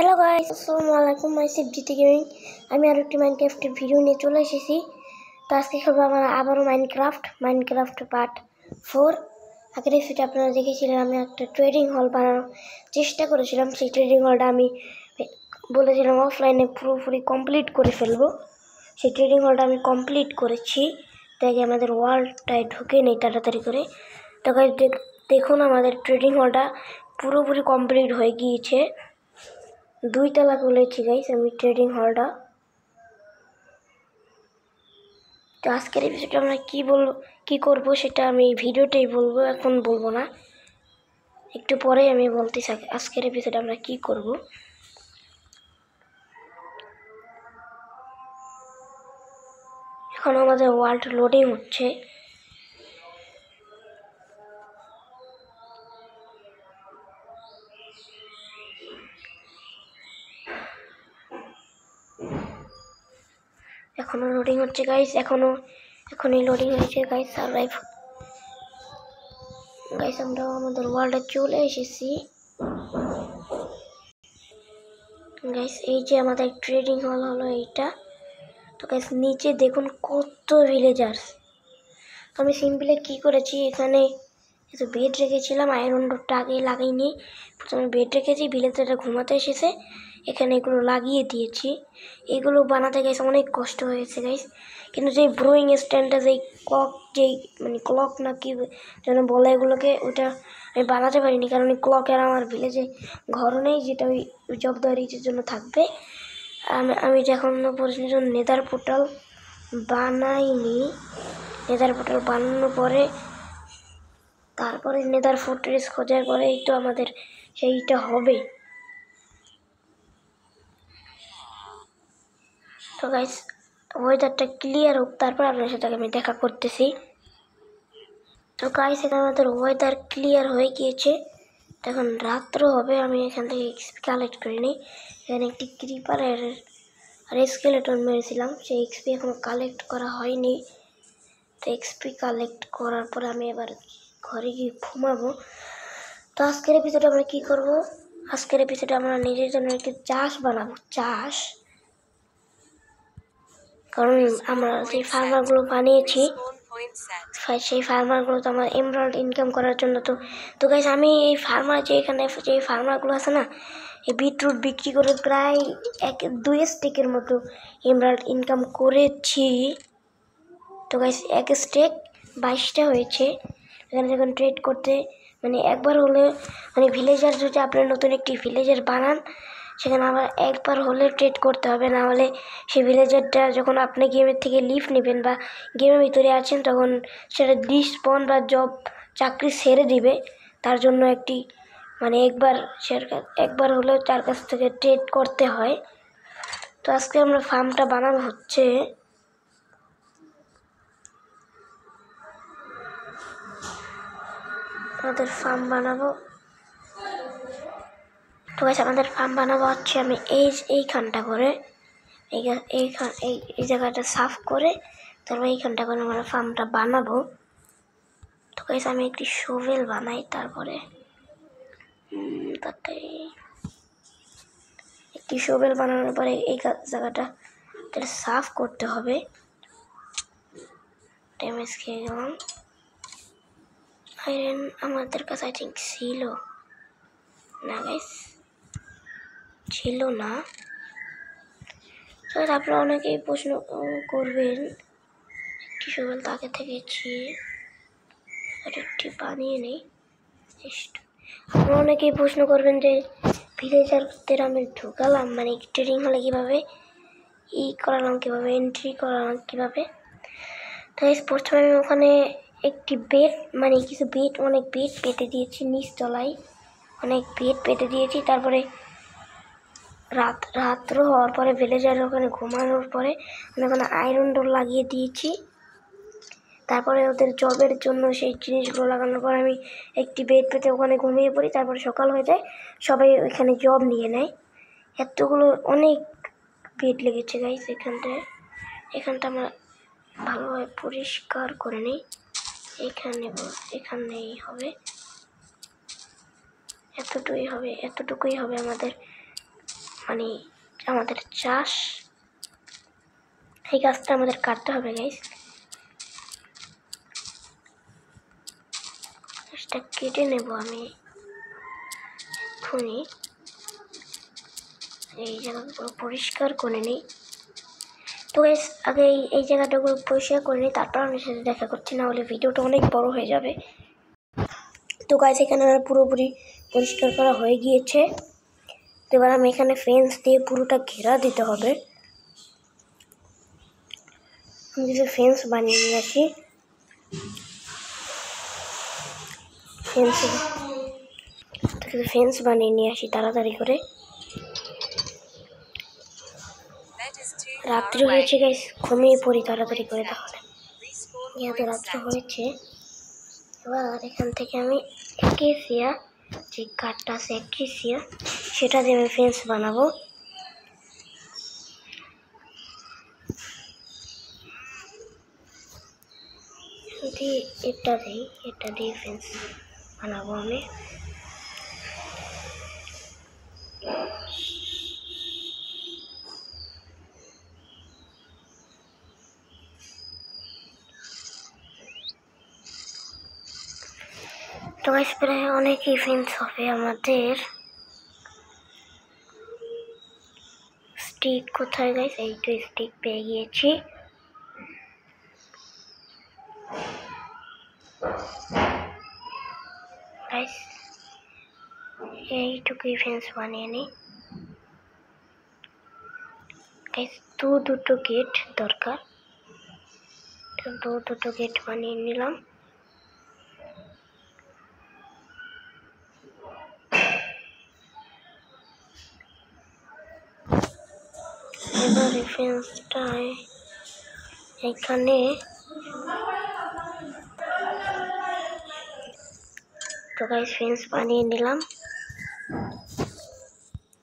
Hello guys, আসসালামু আলাইকুম। মাই সিফজিটি gaming. আমি আর একটি মাইনক্রাফটের ভিডিও নিয়ে চলে এসেছি। তো আজকে খেলবো আমরা আবারও মাইনক্রাফট পার্ট 4। আগের এপিসোডে আপনারা দেখেছিলেন আমি একটা ট্রেডিং হল বানানোর চেষ্টা করেছিলাম। সেই ট্রেডিং হলটা আমি বলেছিলাম অফলাইনে পুরোপুরি কমপ্লিট করে ফেলবো। সেই ট্রেডিং হলটা আমি কমপ্লিট করেছি। তাই আমাদের ওয়ার্ল্ডটায় ঢুকে নেই তাড়াতাড়ি করে। তো গাইস দেখুন আমাদের ট্রেডিং হলটা পুরোপুরি কমপ্লিট হয়ে গিয়েছে। 2 তলা খুলেছি গাইস আমি ট্রেডিং হলটা। তো আজকের এপিসোডে আমরা কি করব সেটা আমি ভিডিওতেই বলবো, এখন বলবো না, একটু পরে আমি বলতে চাই আজকের এপিসোডে আমরা কি করব। এখন আমাদের ওয়ার্ল্ড লোডিং হচ্ছে। এখনো লোডিং হচ্ছে গাইস, এখনই লোডিং হচ্ছে গাইস। সার্ভাইভ গাইস, আমরা আমাদের ওয়ার্ল্ডে চলে এসেছি গাইস। এই যে আমাদের ট্রেডিং হল হলো এইটা। তো গাইস নিচে দেখুন কত ভিলেজার্স। আমি সিম্পলি কি করেছি, এখানে কিছু বেড রেখেছিলাম, আয়রন রডটা আগে লাগাইনি, প্রথমে বেড রেখেছি। ভিলেজারটা ঘুমাতে এসেছে, এখানে এগুলো লাগিয়ে দিয়েছি। এগুলো বানাতে গেছে অনেক কষ্ট হয়েছে গাইস। কিন্তু যেই ব্রোয়িং স্ট্যান্ডটা, ক্লক না কি যেন বলে এগুলোকে, ওটা আমি বানাতে পারিনি, কারণ ক্লকের আমার ভিলেজে ঘর নেই, যেটা ওই জবদারির জন্য থাকবে। আমি এখন পর্যন্ত নেদার পোর্টাল বানাইনি। নেদার পোর্টাল বানানোর পরে তারপরে নেদার ফোর্ট্রেস খোঁজার পরেই তো আমাদের সেইটা হবে। তো গাইস ওয়েদারটা ক্লিয়ার হোক, তারপর আপনার সাথে আমি দেখা করতেছি। তো গাইস এখানে আমাদের ওয়েদার ক্লিয়ার হয়ে গিয়েছে। এখন রাত্র হবে। আমি এখান থেকে এক্সপি কালেক্ট করে নিই। এখানে একটি ক্রিপার আর স্কেলেটন মেরেছিলাম, সেই এক্সপি এখনো কালেক্ট করা হয়নি। তো এক্সপি কালেক্ট করার পরে আমি এবার ঘরে গিয়ে ঘুমাবো। তো আজকের এপিসোডে আমরা কি করব, আজকের এপিসোডে আমরা নিজের জন্য একটি চাষ বানাবো। কারণ আমরা যে ফার্মারগুলো বানিয়েছি, সেই ফার্মারগুলো তো আমার এমরাল্ড ইনকাম করার জন্য। তো গাইস আমি এই ফার্মারগুলো আছে না, এই বিটরুট বিক্রি করে প্রায় 2 স্টেকের মতো এমরাল্ড ইনকাম করেছি। তো গাইস 1 স্টেক 22টা হয়েছে। এখানে যখন ট্রেড করতে একবার হলে ভিলেজার, যদি আপনি নতুন একটি ভিলেজার বানান, সেখানে আবার একবার হলে ট্রেড করতে হবে, না হলে সেই ভিলেজারটা যখন আপনি গেমের থেকে লিভ নেবেন বা গেমের ভিতরে আছেন, তখন সেটা ডিসপন বা জব চাকরি ছেড়ে দিবে। তার জন্য একবার হলেও তার কাছ থেকে ট্রেড করতে হয়। তো আজকে আমরা ফার্মটা বানানো হচ্ছে। আমাদের ফার্ম বানাবো। তো গাইস আমাদের ফার্ম বানাবো হচ্ছে, আমি এইখানটা করে এই জায়গাটা সাফ করে তারপর এইখানটা করে আমরা ফার্মটা বানাবো। তো গাইস আমি একটি শোভেল বানাই, তারপরে একটি শোভেল বানানোর পরে এই জায়গাটা সাফ করতে হবে। ড্যামেজ খেয়ে গেলাম। আয়রন আমাদের কাছে আই থিঙ্ক ছিল না গাইস, ছিল না। তো আপনারা অনেকেই প্রশ্ন করবেন, একটি শোভেল তাকে থেকেছি আর একটি বানিয়ে নেই। আপনারা অনেকেই প্রশ্ন করবেন যে ভিলেজারদের আমি ঢুকালাম, ট্রেডিং হলে কীভাবে করালাম, কীভাবে এন্ট্রি করালাম কীভাবে। তো প্রথমে আমি ওখানে একটি বেড কিছু বেড, অনেক বেড পেতে দিয়েছি, নিচ তলায় অনেক বেড পেতে দিয়েছি। তারপরে রাত্র হওয়ার পরে ভিলেজার ওখানে ঘুমানোর পরে আমি ওখানে আয়রন ডোর লাগিয়ে দিয়েছি। তারপরে ওদের জবের জন্য সেই জিনিসগুলো লাগানোর পর আমি একটি বেড পেতে ওখানে ঘুমিয়ে পড়ি। তারপরে সকাল হয়ে যায়, সবাই ওইখানে জব নিয়ে নেয়। এতগুলো অনেক বেড লেগেছে গাইস। এখানটা আমরা ভালোভাবে পরিষ্কার করে নিই। এখানেই হবে, এতটুকুই হবে আমাদের মানে আমাদের চাষ, এই গাছটা আমাদের কাটতে হবে গাইস। গাছটা কেটে নেব আমি এক্ষুনি। এই জায়গাগুলো পরিষ্কার করে নিই। তো গাইস আগে এই জায়গাটাগুলো পরিষ্কার করে নিই, তারপর আমি সাথে দেখা করছি, না হলে ভিডিওটা অনেক বড় হয়ে যাবে। তো গাইস এখানে আমার পুরোপুরি পরিষ্কার করা হয়ে গিয়েছে। তো এবার আমি এখানে ফেন্স দিয়ে পুরোটা ঘেরা দিতে হবে। আমি কিছু ফেন্স বানিয়ে নিয়ে আসি। ফেন্স বানিয়ে নিয়ে আসি তাড়াতাড়ি করে। রাত্রি হয়েছে গাইস, ঘুমিয়ে পড়ি তাড়াতাড়ি করে তাহলে, যেহেতু রাত্রি হয়েছে। এবার এখান থেকে আমি একেসিয়া, যে কাঠটা আছে একেসিয়া, সেটা দিয়ে আমি ফেন্স বানাবো। এটা দিয়ে ফেন্স বানাবো আমি। তো গাইস প্রায় অনেকই ফেন্স হবে আমাদের। স্টিক কোথায় গাইস? এই তো স্টিক পেয়ে গিয়েছি। গাইস এইটুকুই ফেন্স বানিয়ে নিই। গাইস দুটো গেট দরকার, দুটো গেট বানিয়ে নিলাম। এবার এই ফেন্সটা এখানে, তো গাইস ফেন্স বানিয়ে নিলাম।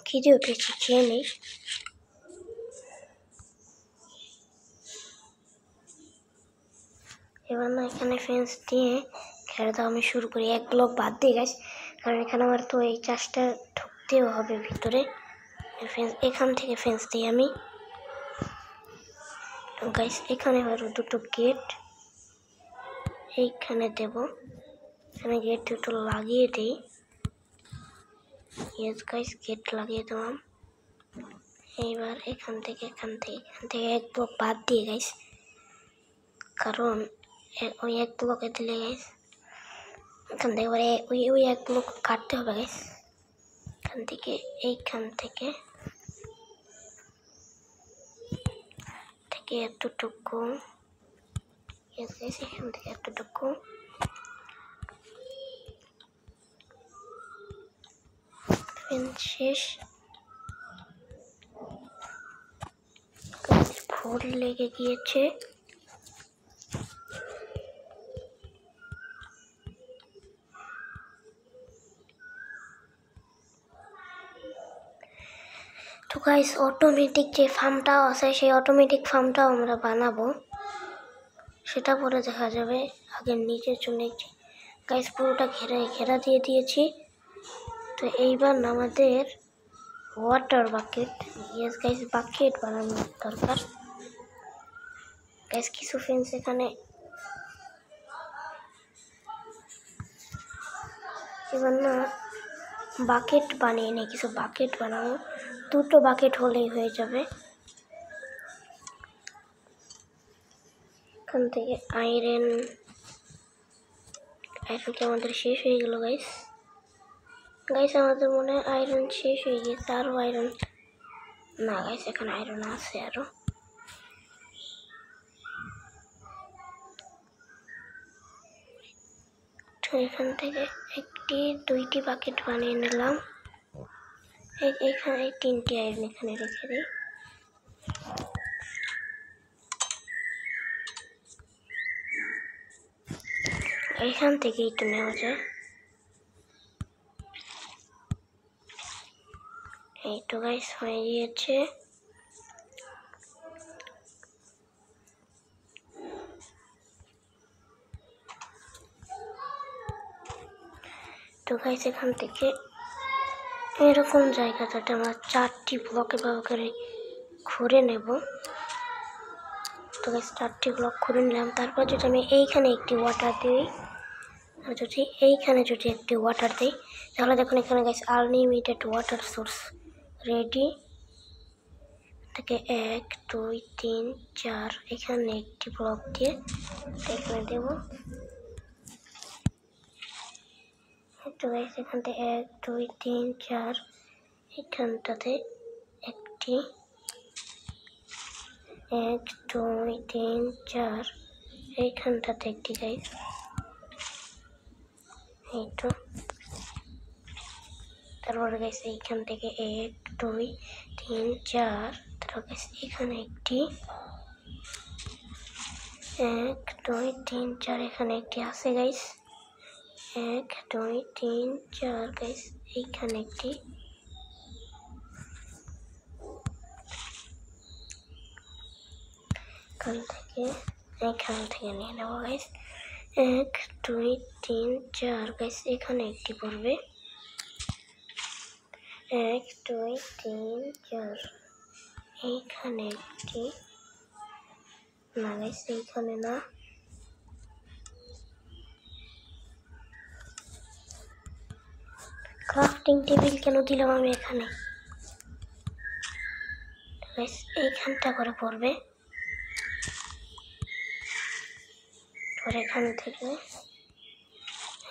খিদে উঠেছে, খেয়ে নেই। এবার না এখানে ফেন্স দিয়ে ঘেরা দেওয়া আমি শুরু করি, এক ব্লক বাদ দিয়ে গাইস, কারণ এখানে আমার তো এই চাষটা ঢুকতেও হবে ভিতরে। এখান থেকে ফেন্স দিই আমি। গাইস এখানে আরো দুটো গেট এইখানে দেব, এখানে গেট দুটো লাগিয়ে দিই। ইয়েস গাইস গেট লাগিয়ে দিলাম। এইবার এখান থেকে এক ব্লক বাদ দিয়ে গাইস, কারণ ওই এক ব্লকে দিলে গাইস এখান থেকে ওই এক ব্লক কাটতে হবে গাইস। এইখান থেকে এতটুকু, এখান থেকে এতটুকু, শেষ। ভুল লেগে গিয়েছে। তো গাইস অটোমেটিক যে ফার্মটাও আছে, সেই অটোমেটিক ফার্মটাও আমরা বানাবো, সেটা পরে দেখা যাবে। আগে নিচের জন্য গাইস পুরোটা ঘেরা দিয়ে দিয়েছি। তো এইবার আমাদের water bucket, yes guys bucket বানানোর দরকার। গাইস কিছু ফেন্স এখানে, এবার না বাকেট বানিয়ে নেই, কিছু বাকেট বানাবো। দুটো বাকেট হলেই হয়ে যাবে। এখান থেকে আয়রন কি আমাদের শেষ হয়ে গেল গাইস। আমাদের মনে হয় আয়রন শেষ হয়ে গেছে, আরো আয়রন না গাইস, এখানে আয়রন আছে আরো। এখান থেকে দুইটি বাকেট বানিয়ে নিলাম। এখানে তিনটি আয়রন এখানে রেখে দিই। এখান থেকেই তো নেওয়া যায়। এই তো গাইস হয়ে গিয়েছে। তো গাইস এখান থেকে এরকম জায়গাটাতে আমরা 4টি ব্লক এভাবে করে ঘুরে নেব। তো গাইস 4টি ব্লক ঘুরে নিলাম। তারপর যদি আমি এইখানে একটি ওয়াটার দিই, আর যদি এইখানে যদি একটি ওয়াটার দিই, তাহলে দেখুন এখানে guys unlimited water source ready থেকে 1 2 3 4 এখানে একটি ব্লক দিয়ে এখানে দেব। তো গাইস এখান থেকে 1 2 3 4 এখানটাতে একটি 1 2 3 4 এইখানটাতে একটি গাইস, এই তো। তারপরে গাইস এইখান থেকে 1 2 3 4, তারপর গাইস এখানে একটি 1 2 3 4 এখানে একটি আছে গাইস, 1 2 3 4 গাইস এইখানে একটি, এখান থেকে নিয়ে নেবো গাইস। 1 2 3 4 গাইস এখানে একটি পড়বে, 1 2 3 4 এইখানে একটি, না গাইস এইখানে না, ক্রাফটিং টেবিল কেন দিলাম আমি এখানে গাইস, এইখানটা করে পড়বে। পরে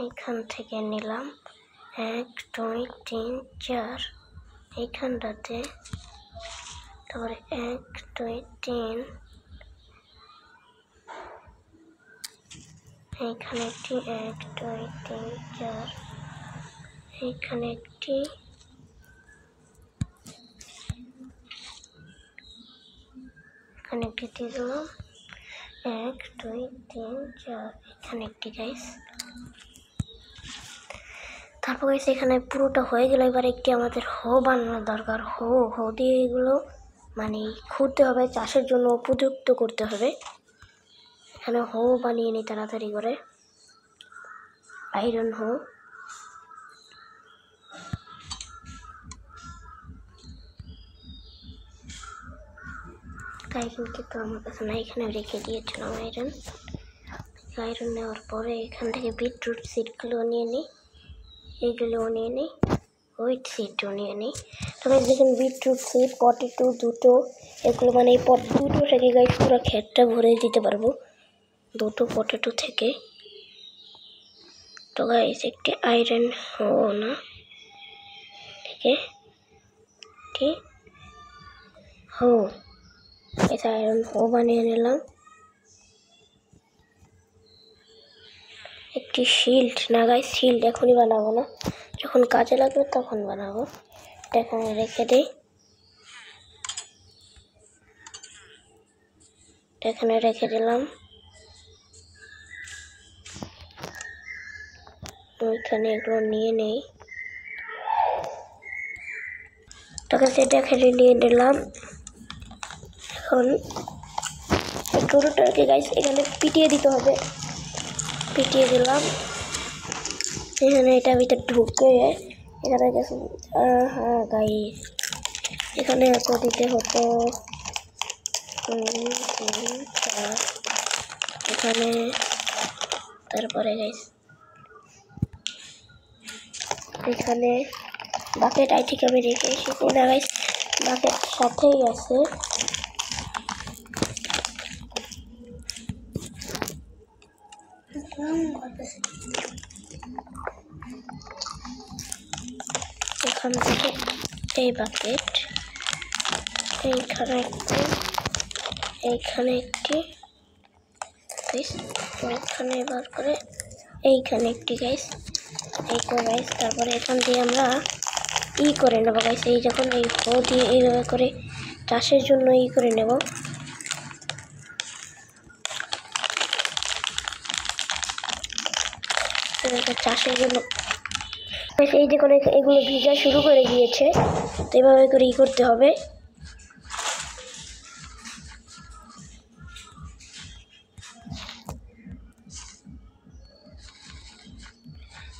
এইখান থেকে নিলাম 1 2 3 4 এইখানটাতে, তারপরে 1 2 3 এইখানে একটি, 1 2 3 4 এইখানে একটি, এখানে একটি দিয়ে দিলাম, 1 2 3 4 এখানে একটি গাইস। তারপর গাইস এখানে পুরোটা হয়ে গেল। এবার একটি আমাদের হো বানানো দরকার। হো দিয়ে এগুলো মানে খুঁড়তে হবে, চাষের জন্য উপযুক্ত করতে হবে। এখানে হো বানিয়ে নিই তাড়াতাড়ি করে, আয়রন হো। কিন্তু আমার কাছে না, এখানে রেখে দিয়েছিলাম আয়রন নেওয়ার পরে এখান থেকে বিটরুট সিডগুলো নিয়ে নিই, এইগুলো নিয়ে নিই, হুইট সিডও নিয়ে নিই। তবে দেখুন বিটরুট সিড পটেটো দুটো, এগুলো মানে এই দুটো থেকে গাইস পুরো ক্ষেতটা ভরে দিতে পারবো, দুটো পটেটো থেকে। তো গাইস একটি আয়রন হো না, ঠিক হো, এটা আয়রন হো বানিয়ে নিলাম। একটি শিল্ড, না গাইস শিল্ড এখনই বানাবো না, যখন কাজে লাগবে তখন বানাবো। এখানে রেখে দিই, এখানে রেখে দিলাম। ওইখানে এগুলো নিয়ে নেই, তখন সেটা এখানে নিয়ে নিলাম। এখন পুরোটাকে গাইস এখানে পিটিয়ে দিতে হবে, পিটিয়ে দিলাম। এখানে এটা ভিতরে ঢুকে এখানে গেছে, হ্যাঁ গাইস এখানে এত দিতে হতো, এখানে। তারপরে গাইস এখানে বাকেট আই ঠিক আমি রেখে এসেছি না গাইস, বাকেট সাথেই আছে। এখান থেকে এই বাকেট, এইখানে একটি, এইখানে একটি, এইখানে বার করে এইখানে একটি গাইস, এই তো গাইস। তারপরে এখান দিয়ে আমরা করে নেবো গাইস, এই যখন এই হো দিয়ে এইভাবে করে চাষের জন্য করে নেব। চাষের জন্য এই যে করে এগুলো ভিজা শুরু করে দিয়েছে, তো এইভাবে করে করতে হবে।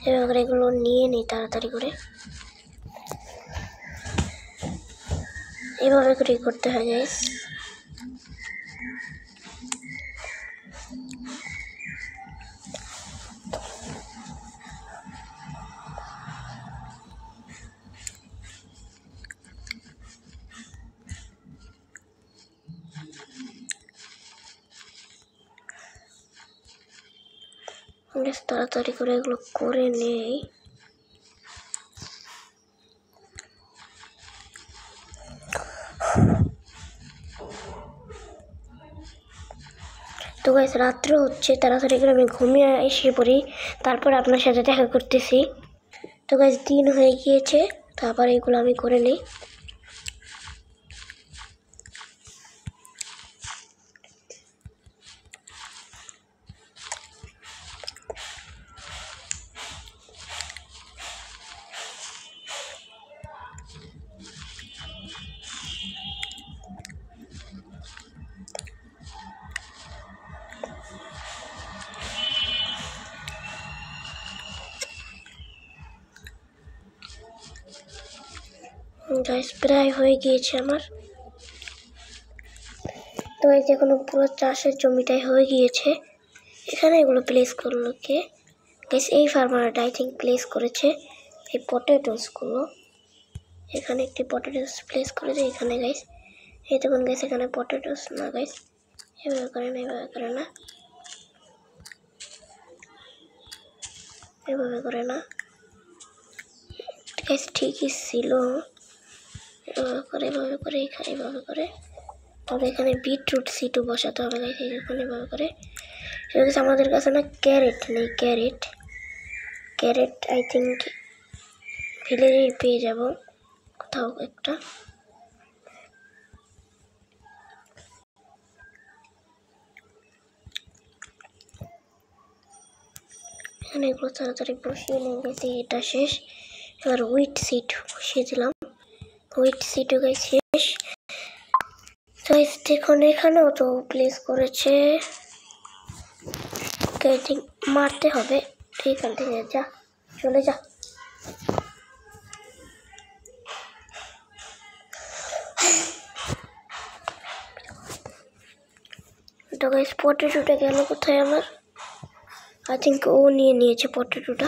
এভাবে করে এগুলো নিয়ে নিই তাড়াতাড়ি করে। এভাবে করে করতে হয় গাইস। তাড়াতাড়ি করে এগুলো করে নেই। তো গাইস রাত্রে হচ্ছে, তাড়াতাড়ি করে আমি ঘুমিয়ে এসে পড়ি, তারপর আপনার সাথে দেখা করতেছি। তো গাইস দিন হয়ে গিয়েছে, তারপর এগুলো আমি করে নিই। গাইস প্রায় হয়ে গিয়েছে আমার। তো এই দেখুন পুরো চাষের জমিটাই হয়ে গিয়েছে। এখানে এগুলো প্লেস করলো কে? গাইস এই ফার্মারটা আই থিঙ্ক প্লেস করেছে এই পটেটোসগুলো। এখানে একটি পটেটোস প্লেস করেছে এখানে গাইস। এই দেখুন গাইস এখানে পটেটোস না গাইস, এভাবে করে না, এভাবে করে না, এভাবে করে না গাইস, ঠিকই ছিল। এভাবে করে, এভাবে করে, এভাবে করে। তবে এখানে বিটরুট সিটও বসাতে হবে গাইস। এখানে এভাবে করে। আমাদের কাছে না ক্যারেট নেই, ক্যারেট আই থিঙ্ক ভিলেজেই পেয়ে যাব কোথাও একটা। এখানে এগুলো তাড়াতাড়ি বসিয়ে নিয়ে গেছি, এটা শেষ। এবার হুইট সিট বসিয়ে দিলাম, হুইট সিটও গাইস শেষ। গাইস দেখুন এখানেও তো প্লেস করেছে, মারতে হবে। ঠিক আছে, যা চলে যা। তো গাইস পটেটোটা গেল কোথায় আমার? আই থিঙ্ক ও নিয়ে নিয়েছে পটেটোটা।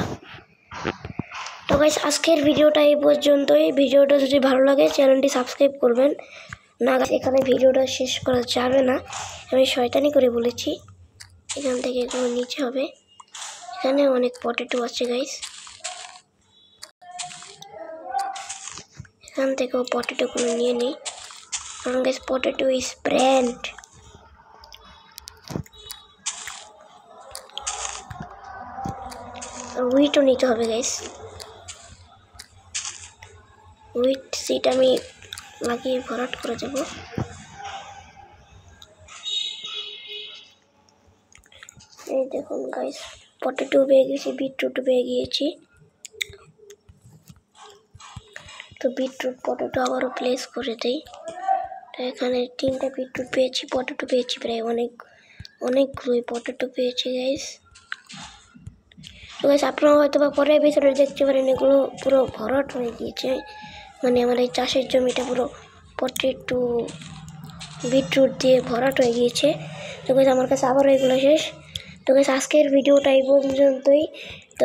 তো গাইস আজকের ভিডিওটা এই পর্যন্তই। ভিডিওটা যদি ভালো লাগে চ্যানেলটি সাবস্ক্রাইব করবেন। না গাইস এখানে ভিডিওটা শেষ করা যাবে না, আমি শয়তানি করে বলেছি। এখান থেকে এগুলো নিচে হবে। এখানে অনেক পটেটো আছে গাইস, এখান থেকেও পটেটোগুলো নিয়ে নিই, কারণ গাইস পটেটো ইজ ব্র্যান্ড। হুইটও নিতে হবে গাইস, হুইট সিট আমি লাগিয়ে ভরাট করে যাব। এই দেখুন গাইস পটেটো পেয়ে গেছি, বিটরুট পেয়ে গিয়েছি। তো বিটরুট পটেটো আবারও প্লেস করে দেই। তো এখানে 3টা বিটরুট পেয়েছি, পটেটো পেয়েছি প্রায় অনেকগুলোই পটেটো পেয়েছি গাইস। তো গাইস আপনারা হয়তো বা পরের ভিতরে দেখতে পারেন এগুলো পুরো ভরাট হয়ে গিয়েছে, মানে আমার এই চাষের জমিটা পুরো পটেটো বিটরুট দিয়ে ভরাট হয়ে গিয়েছে। তো গাইস আমার কাছে আবারও এগুলো শেষ। তো গাইস আজকের ভিডিওটা এই পর্যন্তই। তো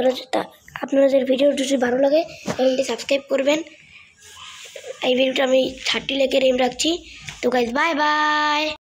আপনাদের ভিডিও যদি ভালো লাগে চ্যানেলটি সাবস্ক্রাইব করবেন। এই ভিডিওটা আমি 30 লাইকের এম রাখছি। তো গাইস বাই বাই।